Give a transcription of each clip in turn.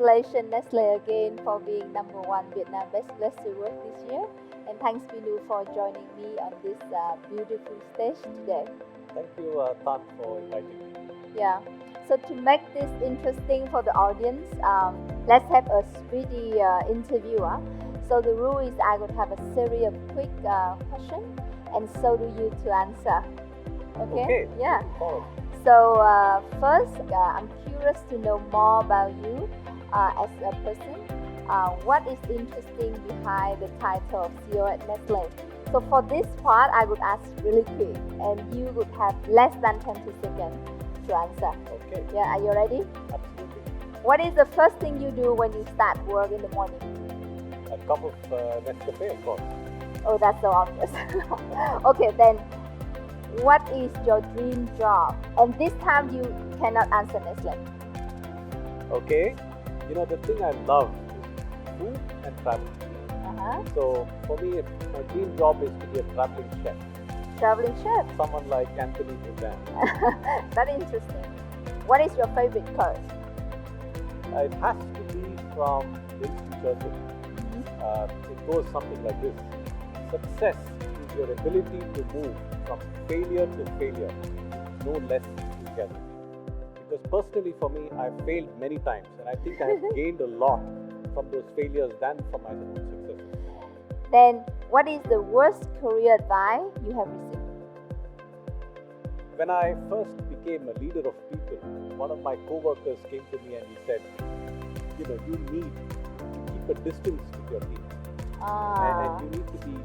congratulations Nestlé again for being #1 Vietnam Best Place to Work this year. And thanks Binu for joining me on this beautiful stage today. Thank you, Tan, for inviting me. Yeah. So to make this interesting for the audience, let's have a speedy interview. So the rule is I would have a series of quick questions, and so do you to answer. Okay? Yeah. So first, I'm curious to know more about you as a person. What is interesting behind the title of CEO at Nestlé? So for this part, I would ask really quick, and you would have less than 20 seconds to answer. Okay. Yeah, are you ready? Absolutely. What is the first thing you do when you start work in the morning? A cup of Nescafe, of course. Oh, that's so obvious. Okay, then what is your dream job? And this time you cannot answer Nestlé. Okay. You know, the thing I love is food and travel. So for me, my dream job is to be a traveling chef. Traveling chef? Someone like Anthony Bourdain. Very interesting. What is your favorite quote? It has to be from Winston Churchill. It goes something like this: success is your ability to move from failure to failure, no less together. Because personally for me, I've failed many times, and I think I have gained a lot from those failures than from my own successes. Then, what is the worst career advice you have received? When I first became a leader of people, one of my co-workers came to me and he said, you know, you need to keep a distance with your team. And you need to be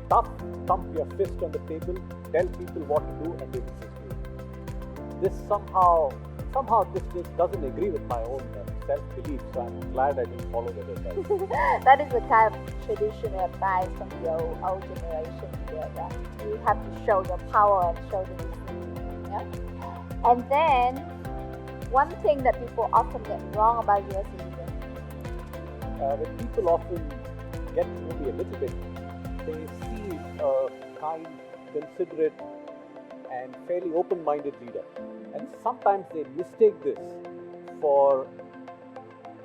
tough, thump your fist on the table, tell people what to do, and they will just do it. This somehow this doesn't agree with my own self-belief, so I'm glad I didn't follow that advice. That is the kind of traditional advice from the old generation. That you have to show your power and show the discipline. Yeah? And then, one thing that people often get wrong about you as a leader. When people often get to know me a little bit, they see a kind, considerate, and fairly open-minded leader. And sometimes they mistake this for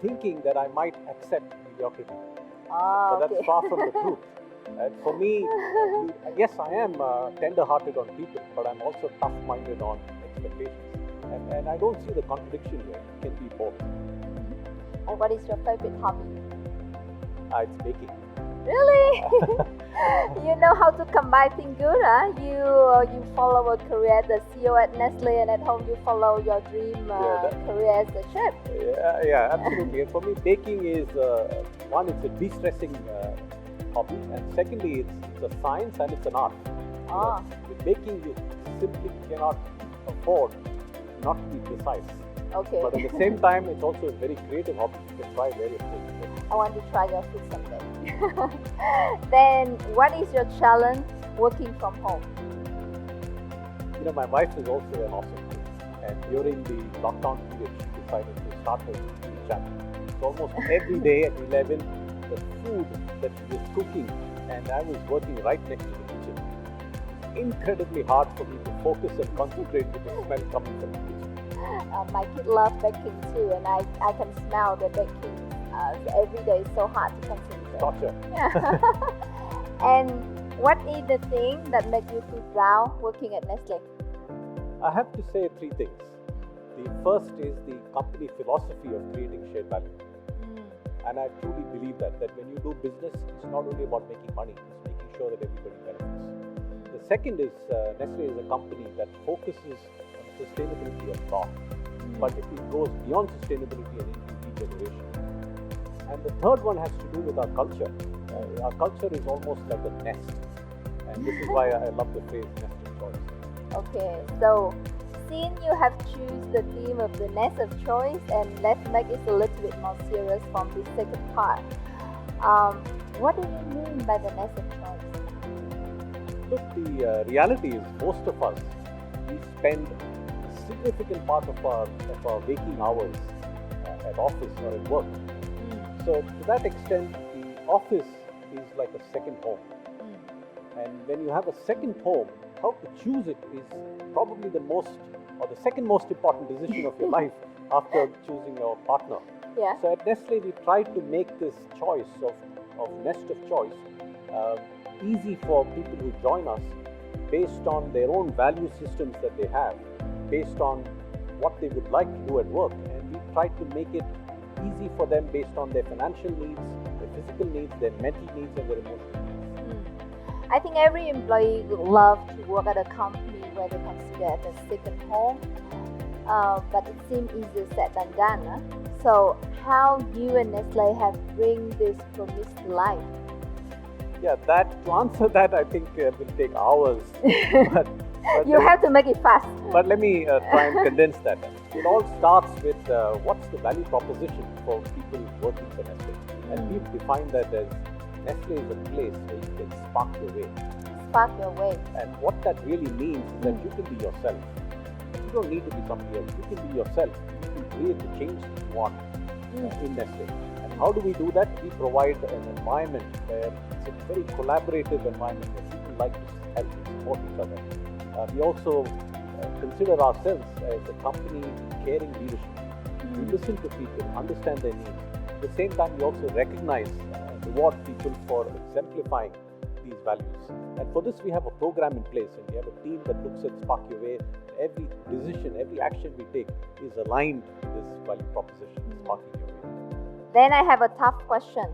thinking that I might accept mediocrity. But that's far from the truth. And for me, yes, I am tender-hearted on people, but I'm also tough-minded on expectations. And I don't see the contradiction here. It can be both. And what is your favorite hobby? It's baking. Really? You know how to combine things good, huh? You follow a career as a CEO at Nestlé, and at home you follow your dream career as a chef. Yeah, absolutely. And for me, baking is one, it's a de-stressing hobby, and secondly, it's a science and it's an art. You know, with baking, you simply cannot afford not to be precise. Okay. But at the same time, it's also a very creative hobby. You can try various things. I want to try your food someday. Then, what is your challenge working from home? You know, my wife is also an awesome cook, and during the lockdown period, she decided to start her YouTube channel. So almost every day at 11, the food that she was cooking, and I was working right next to the kitchen. It's incredibly hard for me to focus and concentrate with the smell coming from the kitchen. My kid loves baking too, and I can smell the baking every day. It's so hard to concentrate. Torture. And what is the thing that makes you feel proud working at Nestlé? I have to say three things. The first is the company philosophy of creating shared value. And I truly believe that when you do business, it's not only about making money, it's making sure that everybody benefits. The second is Nestlé is a company that focuses on sustainability of thought, but it goes beyond sustainability and into regeneration. And the third one has to do with our culture. Our culture is almost like a nest, and this is why I love the phrase nested choice. Okay, so since you have chosen the theme of the nest of choice, and let's make it a little bit more serious from the second part. What do you mean by the nest of choice? Look, the reality is most of us, we spend a significant part of our waking hours at office or at work. So to that extent, the office is like a second home. And when you have a second home, how to choose it is probably the second most important decision of your life after choosing your partner. Yeah. So at Nestlé, we tried to make this choice of nest of choice easy for people who join us based on their own value systems that they have, based on what they would like to do at work. And we tried to make it easy for them based on their financial needs, their physical needs, their mental needs, and their emotional needs. I think every employee would love to work at a company where they consider it a second home, but it seems easier said than done. Huh? So how you and Nestlé have bring this promise to life? Yeah, to answer that, I think will take hours. but You have to make it fast. But let me try and condense that. It all starts with what's the value proposition for people working for Nestlé. And we've defined that as Nestlé is a place where you can spark your way. Spark your way. And what that really means is that you can be yourself. You don't need to be somebody else. You can be yourself. You can create the change you want in Nestlé. And how do we do that? We provide an environment where it's a very collaborative environment where people like to help and support each other. We also consider ourselves as a company caring leadership. We listen to people, understand their needs. At the same time, we also recognize, reward people for exemplifying these values. And for this, we have a program in place, and we have a team that looks at Spark Your Way. Every decision, every action we take is aligned to this value proposition, Sparking Your Way. Then I have a tough question.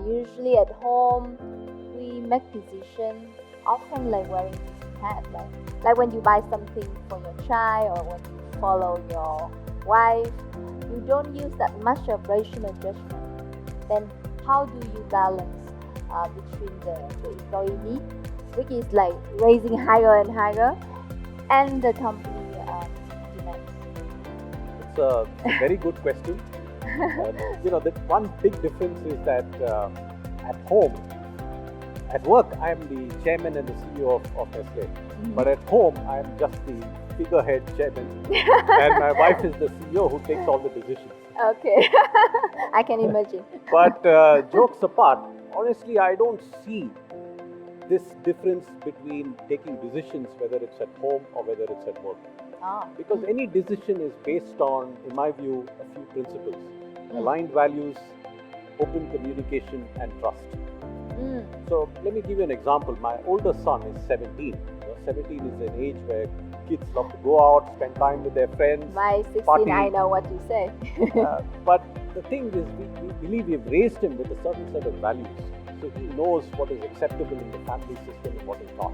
Usually at home, we make decisions often like wearing hat, like when you buy something for your child or when you follow your wife, you don't use that much of rational judgment. Then how do you balance between the employee need, which is like raising higher and higher, and the company demands? It's a very good question. The one big difference is that at home, at work, I am the chairman and the CEO of Nestlé. But at home, I am just the figurehead chairman. And my wife is the CEO who takes all the decisions. Okay, I can imagine. But jokes apart, honestly, I don't see this difference between taking decisions, whether it's at home or whether it's at work. Because any decision is based on, in my view, a few principles. Aligned values, open communication, and trust. So let me give you an example. My older son is 17. 17 is an age where kids love to go out, spend time with their friends. My 16, party. I know what you say. But the thing is, we believe we've raised him with a certain set of values. So he knows what is acceptable in the family system and what is not.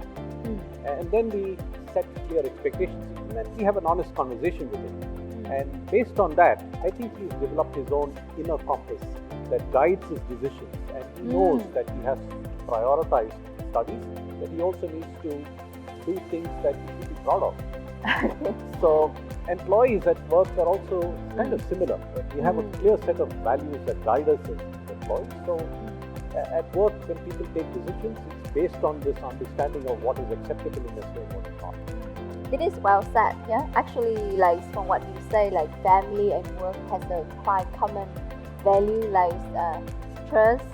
And then we set clear expectations. And then we have an honest conversation with him. And based on that, I think he's developed his own inner compass that guides his decisions. And he knows that he has to prioritize studies, but he also needs to do things that he should be proud of. So employees at work are also kind of similar. We have a clear set of values that guide us as employees. So at work, when people take decisions, it's based on this understanding of what is acceptable in this way and what is not. It is well said, yeah. Actually, like from what you say, like family and work has a quite common value, like trust,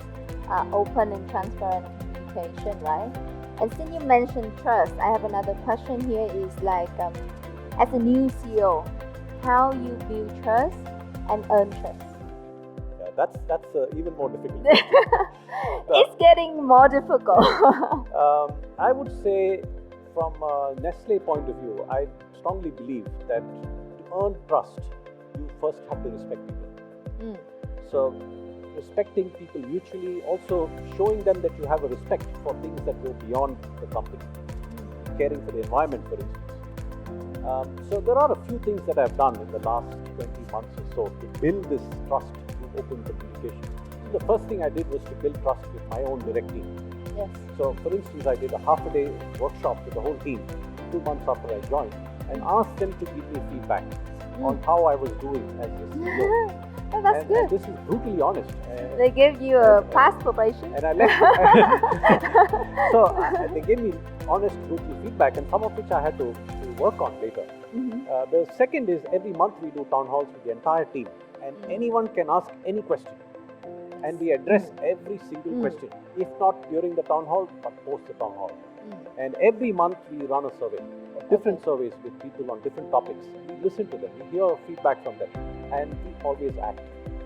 open and transparent communication, right? And since you mentioned trust, I have another question here. Is like, as a new CEO, how you build trust and earn trust? Yeah, that's even more difficult. It's getting more difficult. I would say, from a Nestlé point of view, I strongly believe that to earn trust, you first have to respect people. So, respecting people mutually, also showing them that you have a respect for things that go beyond the company, caring for the environment, for instance. So, there are a few things that I've done in the last 20 months or so to build this trust through open communication. So the first thing I did was to build trust with my own direct team. Yes. So, for instance, I did a half-a-day workshop with the whole team 2 months after I joined and asked them to give me feedback on how I was doing as the CEO. Oh, that's good. And this is brutally honest. They gave you a past probation. And I left. So they gave me honest, brutal feedback, and some of which I had to work on later. The second is, every month we do town halls with the entire team, and anyone can ask any question. And we address every single question, if not during the town hall, but post the town hall. And every month we run a survey, different surveys with people on different topics. We listen to them, we hear feedback from them, and we always act.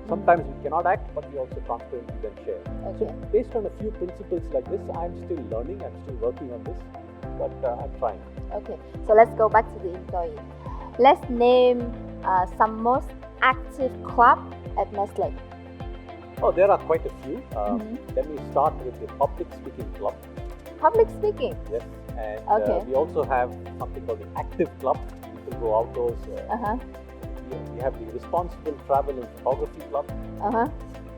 Sometimes we cannot act, but we also transparently then share. Okay. So based on a few principles like this, I'm still learning, I'm still working on this, but I'm trying. Okay, so let's go back to the employee. Let's name some most active club at Nestlé. Oh, there are quite a few. Let me start with the public speaking club. Public speaking? Yes, and Okay. we also have something called the active club. People go outdoors. We have the responsible travel and photography club.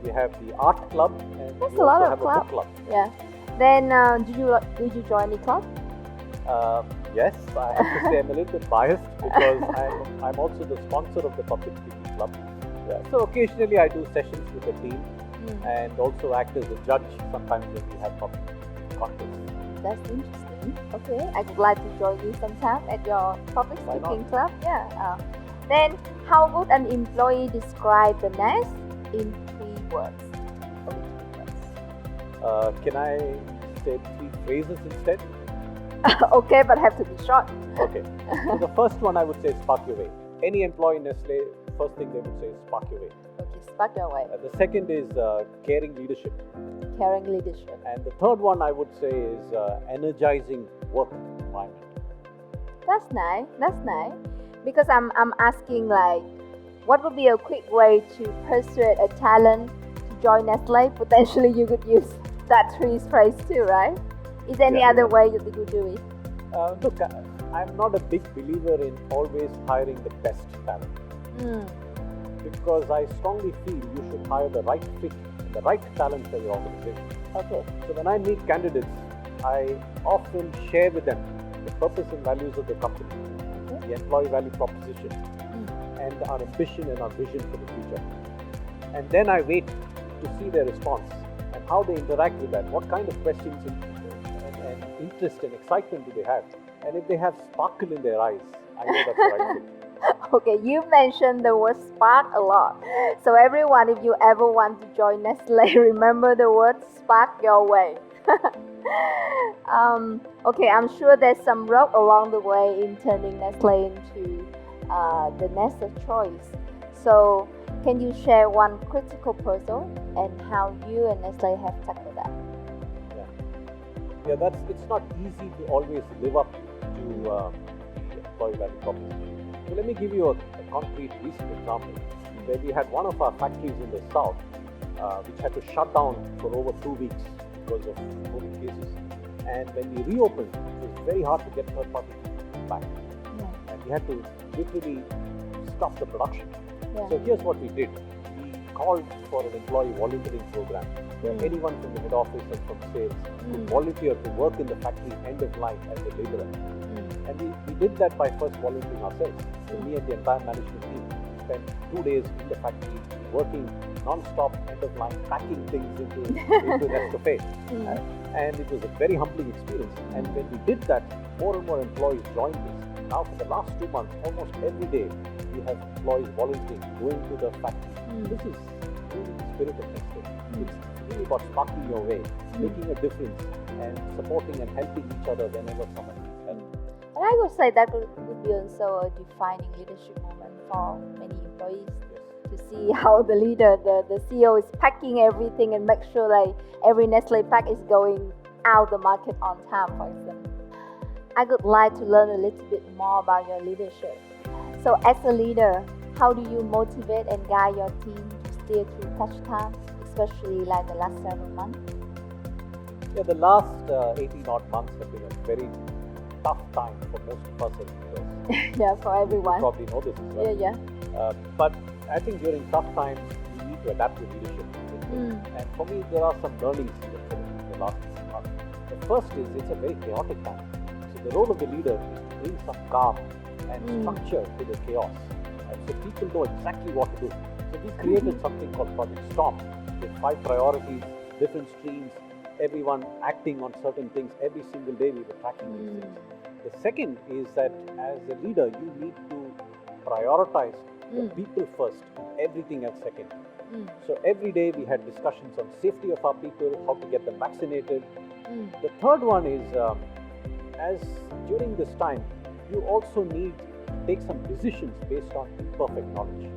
We have the art club, and That's we a lot also of have a book club. Yeah. Then, did you join any club? Yes, I have to say I'm a little bit biased because I'm also the sponsor of the public speaking club. Yeah. So occasionally I do sessions with the team and also act as a judge sometimes when we have public contests. That's interesting. Okay, I would like to join you sometime at your public Why not? speaking club. Yeah. Then, how would an employee describe the Nest in 3 words? Only 3 words. Can I say 3 phrases instead? Okay, but have to be short. Okay. So the first one I would say is spark your way. Any employee in Nestlé, first thing they would say is spark your way. Okay, spark your way. The second is caring leadership. Caring leadership. And the third one I would say is energizing work environment. That's nice. That's nice. Because I'm asking like, what would be a quick way to persuade a talent to join Nestlé? Potentially, you could use that 3 phrase too, right? Is there any other way that you do it? Look, I'm not a big believer in always hiring the best talent. Because I strongly feel you should hire the right fit and the right talent for your organization. Okay. So when I meet candidates, I often share with them the purpose and values of the company, the employee value proposition, and our ambition and our vision for the future. And then I wait to see their response and how they interact with that, what kind of questions and interest and excitement do they have. And if they have sparkle in their eyes, I know that's the right fit. Okay, you mentioned the word spark a lot. So everyone, if you ever want to join Nestlé, remember the word spark your way. Okay, I'm sure there's some road along the way in turning Nestlé into the nest of choice. So can you share one critical puzzle and how you and Nestlé have tackled that? Yeah, it's not easy to always live up to the employee value proposition. So let me give you a concrete recent example where we had one of our factories in the south which had to shut down for over 2 weeks because of COVID cases. And when we reopened, it was very hard to get third-party back. And we had to literally stop the production. So here's what we did. We called for an employee volunteering program where anyone from the head office and from sales could volunteer to work in the factory end of line as a laborer. And we did that by first volunteering ourselves. So me and the entire management team spent 2 days in the factory working non-stop end of line, packing things into Nestlé. And it was a very humbling experience. And when we did that, more and more employees joined us. Now for the last 2 months, almost every day, we have employees volunteering, going to the factory. This is really the spirit of Nestlé. It's really about sparking your way, making a difference, and supporting and helping each other whenever someone needs help. And I would say that would be also a defining leadership moment for many employees. To see how the leader, the CEO is packing everything and make sure like every Nestlé pack is going out the market on time, for example. I would like to learn a little bit more about your leadership. So as a leader, how do you motivate and guide your team to steer through tough times, especially like the last several months? Yeah, the last 18 odd months have been a very tough time for most of us as leaders. Yeah, for everyone. You probably know this as well. Yeah. But I think during tough times, we need to adapt to leadership. And for me, there are some learnings even from the last 6 months. The first is it's a very chaotic time. So the role of the leader is to bring some calm and structure to the chaos. And so people know exactly what to do. So we created something called Project Storm with 5 priorities, different streams, everyone acting on certain things. Every single day we were tracking these things. The second is that as a leader, you need to prioritize the people first, everything else second. So every day we had discussions on safety of our people, how to get them vaccinated. The third one is, as during this time, you also need to take some decisions based on imperfect knowledge.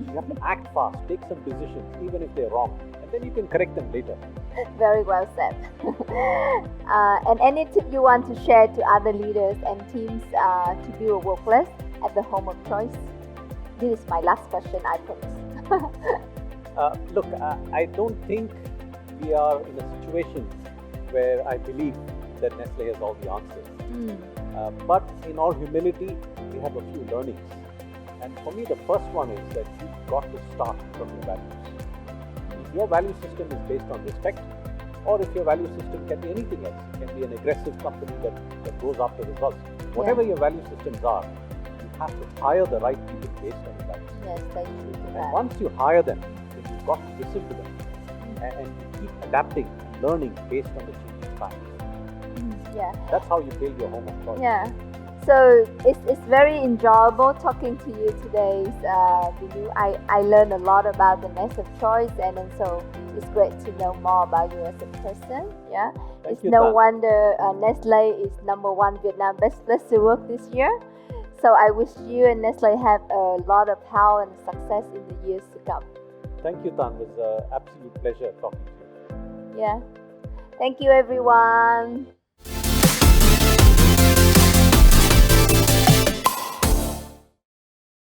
You have to act fast, take some decisions, even if they're wrong, and then you can correct them later. Very well said. And any tip you want to share to other leaders and teams to build a workplace at the home of choice? This is my last question, I promise. Look, I don't think we are in a situation where I believe that Nestlé has all the answers. But in all humility, we have a few learnings. And for me, the first one is that you've got to start from your values. If your value system is based on respect, or if your value system can be anything else, it can be an aggressive company that goes after results. Whatever your value systems are, you have to hire the right people based on your values. Yes, thank you for that. And once you hire them, then you've got to listen to them and keep adapting and learning based on the changing times. Yeah. That's how you build your home of choice. Yeah. So it's very enjoyable talking to you today, Binu. I learned a lot about the nest of choice, and then so it's great to know more about you as a person. Yeah. It's no wonder Nestlé is #1 Vietnam best place to work this year. So I wish you and Nestlé have a lot of health and success in the years to come. Thank you, Tan. It was an absolute pleasure talking to you. Yeah. Thank you, everyone.